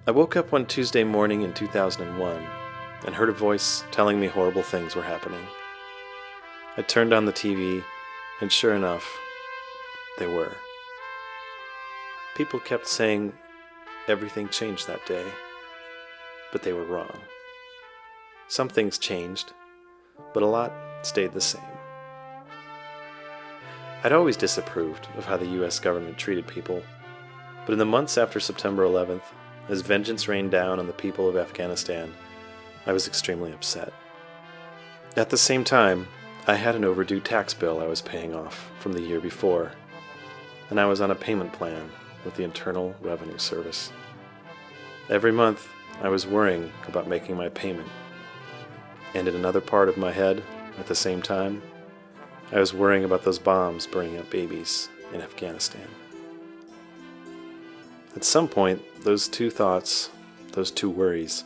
I woke up one Tuesday morning in 2001 and heard a voice telling me horrible things were happening. I turned on the TV, and sure enough, they were. People kept saying everything changed that day, but they were wrong. Some things changed, but a lot stayed the same. I'd always disapproved of how the US government treated people, but in the months after September 11th, as vengeance rained down on the people of Afghanistan, I was extremely upset. At the same time, I had an overdue tax bill I was paying off from the year before, and I was on a payment plan with the Internal Revenue Service. Every month, I was worrying about making my payment, and in another part of my head, at the same time, I was worrying about those bombs burning up babies in Afghanistan. At some point, those two thoughts, those two worries,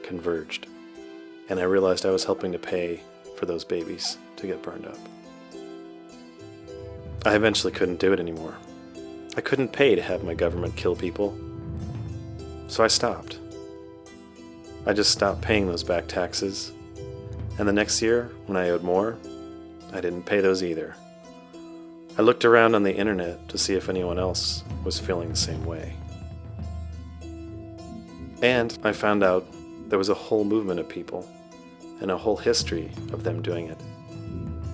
converged, and I realized I was helping to pay for those babies to get burned up. I eventually couldn't do it anymore. I couldn't pay to have my government kill people, so I stopped. I just stopped paying those back taxes, and the next year, when I owed more, I didn't pay those either. I looked around on the internet to see if anyone else was feeling the same way. And I found out there was a whole movement of people and a whole history of them doing it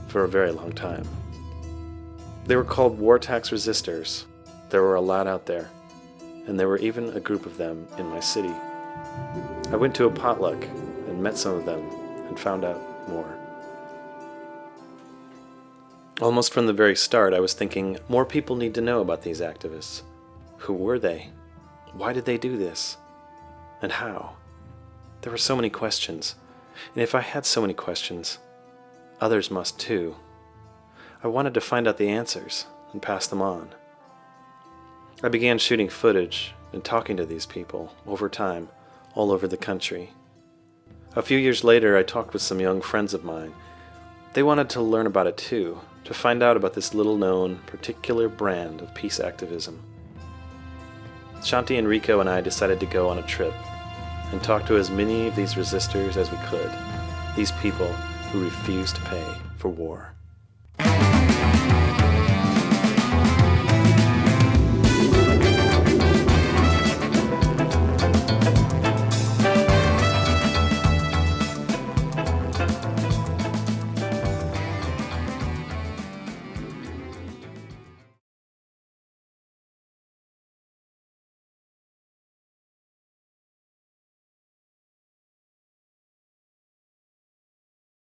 for a very long time. They were called war tax resistors. There were a lot out there, and there were even a group of them in my city. I went to a potluck and met some of them and found out more. Almost from the very start, I was thinking, more people need to know about these activists. Who were they? Why did they do this? And how? There were so many questions, and if I had so many questions, others must too. I wanted to find out the answers and pass them on. I began shooting footage and talking to these people over time, all over the country. A few years later, I talked with some young friends of mine. They wanted to learn about it too, to find out about this little-known, particular brand of peace activism. Shanti and Rico and I decided to go on a trip and talk to as many of these resistors as we could, these people who refused to pay for war.